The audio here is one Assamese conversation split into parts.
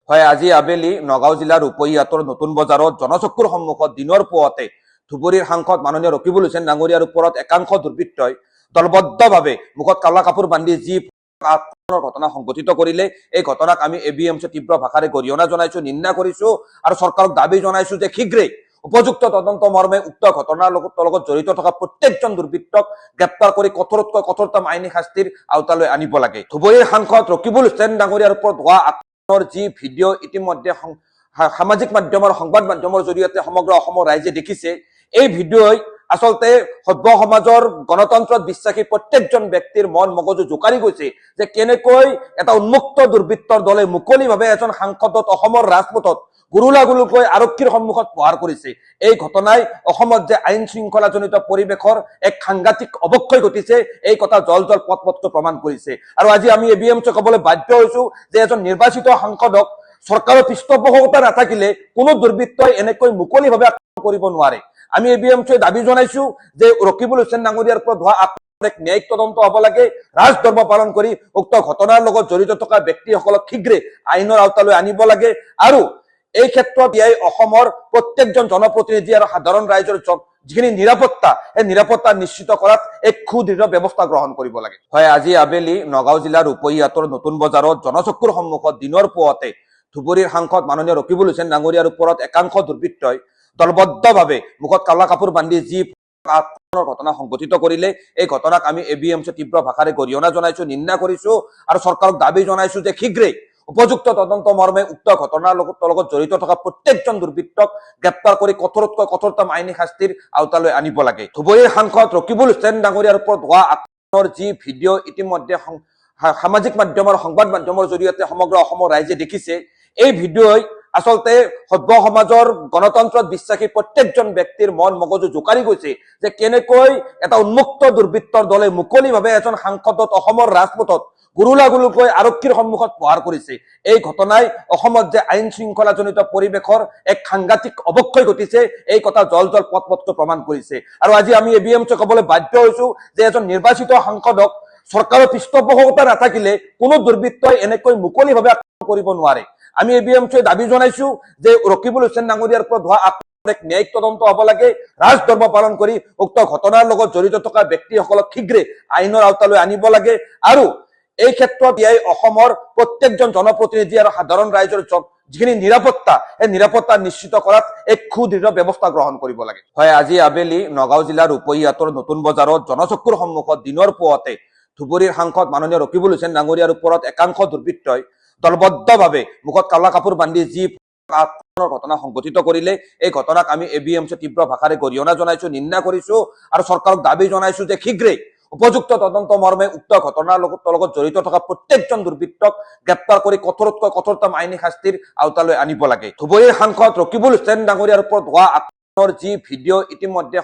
হয়, আজি আবেলি নগাঁও জিলাৰ ৰূপহীহাটৰ নতুন বজাৰত জনচক্ষুৰ সন্মুখত দিনৰ পুৱাতে ধুবুৰীৰ সাংসদ মাননীয় ৰকিবুল হুছেইন ডাঙৰীয়াৰ ওপৰত একাংশ দুৰ্বৃত্তই দলবদ্ধভাৱে মুখত কালা কাপোৰ বান্ধি যি আক্ৰমণৰ ঘটনা সংঘটিত কৰিলে, এই ঘটনাক আমি এবিএমচি তীব্ৰ ভাষাৰে গৰিহণা জনাইছো, নিন্দা কৰিছো আৰু চৰকাৰক দাবী জনাইছো যে শীঘ্ৰেই উপযুক্ত তদন্ত মৰ্মে উক্ত ঘটনাৰ লগত জড়িত থকা প্ৰত্যেকজন দুৰ্বৃত্তক গ্ৰেপ্তাৰ কৰি কঠোৰতকৈ কঠোৰতম আইনী শাস্তিৰ আওতালৈ আনিব লাগে। ধুবুৰীৰ সাংসদ ৰকিবুল হুছেইন ডাঙৰীয়াৰ ওপৰত হোৱা যি ভিডিঅ' ইতিমধ্যে সামাজিক মাধ্যমৰ সংবাদ মাধ্যমৰ জৰিয়তে সমগ্ৰ অসমৰ ৰাইজে দেখিছে। এই ভিডিঅ'ই আচলতে সভ্য সমাজৰ গণতন্ত্ৰত বিশ্বাসী প্ৰত্যেকজন ব্যক্তিৰ মন মগজু জোকাৰি গৈছে যে কেনেকৈ এটা উন্মুক্ত দুৰ্বৃত্তৰ দলে মুকলিভাৱে এজন সাংসদক অসমৰ ৰাজপথত গুৰুলাগুৰুকৈ আৰক্ষীৰ সন্মুখত প্ৰহাৰ কৰিছে। এই ঘটনাই অসমত যে আইন শৃংখলাজনিত পৰিৱেশৰ এক সাংঘাতিক অৱক্ষয় ঘটিছে, এই কথা জল জল পট পটকৈ প্ৰমাণ কৰিছে। আৰু আজি আমি এবিএমচি ক'বলৈ বাধ্য হৈছো যে এজন নিৰ্বাচিত সাংসদক চৰকাৰৰ পৃষ্ঠপোষকতা নাথাকিলে কোনো দুৰ্বৃত্তই এনেকৈ মুকলিভাৱে আক্ৰমণ কৰিব নোৱাৰে। আমি এবিএমচি দাবী জনাইছো যে ৰকিবুল হুছেইন ডাঙৰীয়াৰ ওপৰত হোৱা এক ন্যায়িক তদন্ত হ'ব লাগে। ৰাজধৰ্ম পালন কৰি উক্ত ঘটনাৰ লগত জড়িত থকা ব্যক্তিসকলক শীঘ্ৰে আইনৰ আওতালৈ আনিব লাগে। আৰু এই ক্ষেত্ৰত অসমৰ প্ৰত্যেকজন জনপ্ৰতিনিধি আৰু সাধাৰণ ৰাইজৰ যিখিনি নিৰাপত্তা, এই নিৰাপত্তা নিশ্চিত কৰাত এক সুদৃঢ় ব্যৱস্থা গ্ৰহণ কৰিব লাগে। হয়, আজি আবেলি নগাঁও জিলাৰ ৰূপহীহাটৰ নতুন বজাৰত জনচক্ষুৰ সন্মুখত দিনৰ পুৱাতে ধুবুৰীৰ সাংসদ মাননীয় ৰকিবুল হুছেইন ডাঙৰীয়াৰ ওপৰত একাংশ দুৰ্বৃত্তই দলবদ্ধভাৱে মুখত কালা কাপোৰ বান্ধি যি আক্ৰমণৰ ঘটনা সংঘটিত কৰিলে, এই ঘটনাক আমি এবিএমচি তীব্ৰ ভাষাৰে গৰিহণা জনাইছো, নিন্দা কৰিছো আৰু চৰকাৰক দাবী জনাইছো যে শীঘ্ৰেই উপযুক্ত তদন্ত মৰ্মে উক্ত ঘটনাৰ লগত জড়িত থকা প্ৰত্যেকজন দুৰ্বৃত্তক গ্ৰেপ্তাৰ কৰি কঠোৰতকৈ কঠোৰতম আইনী শাস্তিৰ আওতালৈ আনিব লাগে। ধুবুৰীৰ সাংসদ ৰকিবুল হুছেইন ডাঙৰীয়াৰ ওপৰত হোৱা আক্ৰমণৰ যি ভিডিঅ' ইতিমধ্যে সামাজিক মাধ্যমৰ সংবাদ মাধ্যমৰ জৰিয়তে সমগ্ৰ অসমৰ ৰাইজে দেখিছে। এই ভিডিঅ'ই আচলতে সভ্য সমাজৰ গণতন্ত্ৰত বিশ্বাসী প্ৰত্যেকজন ব্যক্তিৰ মন মগজু জোকাৰি গৈছে যে কেনেকৈ এটা উন্মুক্ত দুৰ্বৃত্তৰ দলে মুকলিভাৱে এজন সাংসদক অসমৰ ৰাজপথত গুৰুলাগুৰুকৈ আৰক্ষীৰ সন্মুখত প্ৰহাৰ কৰিছে। এই ঘটনাই অসমত যে আইন শৃংখলাজনিত পৰিৱেশৰ এক সাংঘাতিক অৱক্ষয় ঘটিছে, এই কথা জল জল পট পটকৈ প্ৰমাণ কৰিছে। আৰু আজি আমি এবিএমচি ক'বলৈ বাধ্য হৈছো যে এজন নিৰ্বাচিত সাংসদক চৰকাৰৰ পৃষ্ঠপোষকতা নাথাকিলে কোনো দুৰ্বৃত্তই এনেকৈ মুকলিভাৱে আক্ৰমণ কৰিব নোৱাৰে। আমি এবিএমচি দাবী জনাইছো যে ৰকিবুল হুছেইন ডাঙৰীয়াৰ ওপৰত হোৱা এক ন্যায়িক তদন্ত হ'ব লাগে। ৰাজধৰ্ম পালন কৰি উক্ত ঘটনাৰ লগত জড়িত থকা ব্যক্তিসকলক শীঘ্ৰে আইনৰ আওতালৈ আনিব লাগে। আৰু এই ক্ষেত্ৰত অসমৰ প্ৰত্যেকজন জনপ্ৰতিনিধি আৰু সাধাৰণ ৰাইজৰ যিখিনি নিৰাপত্তা, এই নিৰাপত্তা নিশ্চিত কৰাত এক সুদৃঢ় ব্যৱস্থা গ্ৰহণ কৰিব লাগে। হয়, আজি আবেলি নগাঁও জিলাৰ ৰূপহীহাটৰ নতুন বজাৰত জনচক্ষুৰ সন্মুখত দিনৰ পুৱাতে ধুবুৰীৰ সাংসদ মাননীয় ৰকিবুল হুছেইন ডাঙৰীয়াৰ ওপৰত একাংশ দুৰ্বৃত্তই দলবদ্ধভাৱে মুখত কালা কাপোৰ বান্ধি যি আক্ৰমণৰ ঘটনা সংঘটিত কৰিলে, এই ঘটনাক আমি এবিএমচি তীব্ৰ ভাষাৰে গৰিহণা জনাইছো, নিন্দা কৰিছো আৰু চৰকাৰক দাবী জনাইছো যে শীঘ্ৰেই উপযুক্ত তদন্ত মৰ্মে উক্ত ঘটনাৰ লগত জড়িত থকা প্ৰত্যেকজন দুৰ্বৃত্তক গ্ৰেপ্তাৰ কৰি কঠোৰতকৈ কঠোৰতম আইনী শাস্তিৰ আওতালৈ আনিব লাগে। ধুবুৰীৰ সাংসদ ৰকিবুল হুছেইন ডাঙৰীয়াৰ ওপৰত হোৱা আক্ৰমণৰ যি ভিডিঅ' ইতিমধ্যে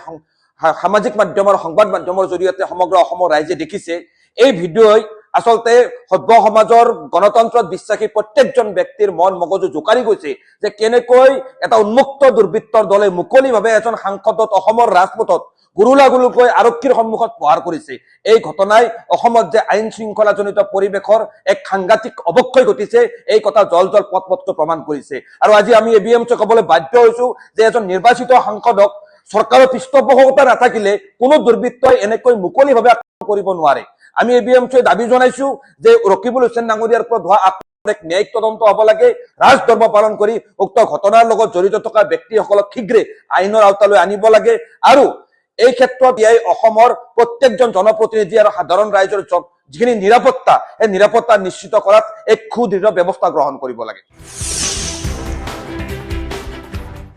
সামাজিক মাধ্যমৰ সংবাদ মাধ্যমৰ জৰিয়তে সমগ্ৰ অসমৰ ৰাইজে দেখিছে। এই ভিডিঅ'ই আচলতে সভ্য সমাজৰ গণতন্ত্ৰত বিশ্বাসী প্ৰত্যেকজন ব্যক্তিৰ মন মগজু জোকাৰি গৈছে যে কেনেকৈ এটা উন্মুক্ত দুৰ্বৃত্তৰ দলে মুকলিভাৱে এজন সাংসদক অসমৰ ৰাজপথত গুৰুলাগুৰুকৈ আৰক্ষীৰ সন্মুখত প্ৰহাৰ কৰিছে। এই ঘটনাই অসমত যে আইন শৃংখলাজনিত পৰিৱেশৰ এক সাংঘাতিক অৱক্ষয় ঘটিছে, এই কথা জল জল পট পটকৈ প্ৰমাণ কৰিছে। আৰু আজি আমি এবিএমচি ক'বলৈ বাধ্য হৈছো যে এজন নিৰ্বাচিত সাংসদক চৰকাৰৰ পৃষ্ঠপোষকতা নাথাকিলে কোনো দুৰ্বৃত্তই এনেকৈ মুকলিভাৱে আক্ৰমণ কৰিব নোৱাৰে। আমি এবিএমচি দাবী জনাইছো যে ৰকিবুল হুছেইন ডাঙৰীয়াৰ ওপৰত হোৱা এক ন্যায়িক তদন্ত হ'ব লাগে। ৰাজধৰ্ম পালন কৰি উক্ত ঘটনাৰ লগত জড়িত থকা ব্যক্তিসকলক শীঘ্ৰে আইনৰ আওতালৈ আনিব লাগে। আৰু এই ক্ষেত্ৰত অসমৰ প্ৰত্যেকজন জনপ্ৰতিনিধি আৰু সাধাৰণ ৰাইজৰ যিখিনি নিৰাপত্তা, এই নিৰাপত্তা নিশ্চিত কৰাত এক সুদৃঢ় ব্যৱস্থা গ্ৰহণ কৰিব লাগে।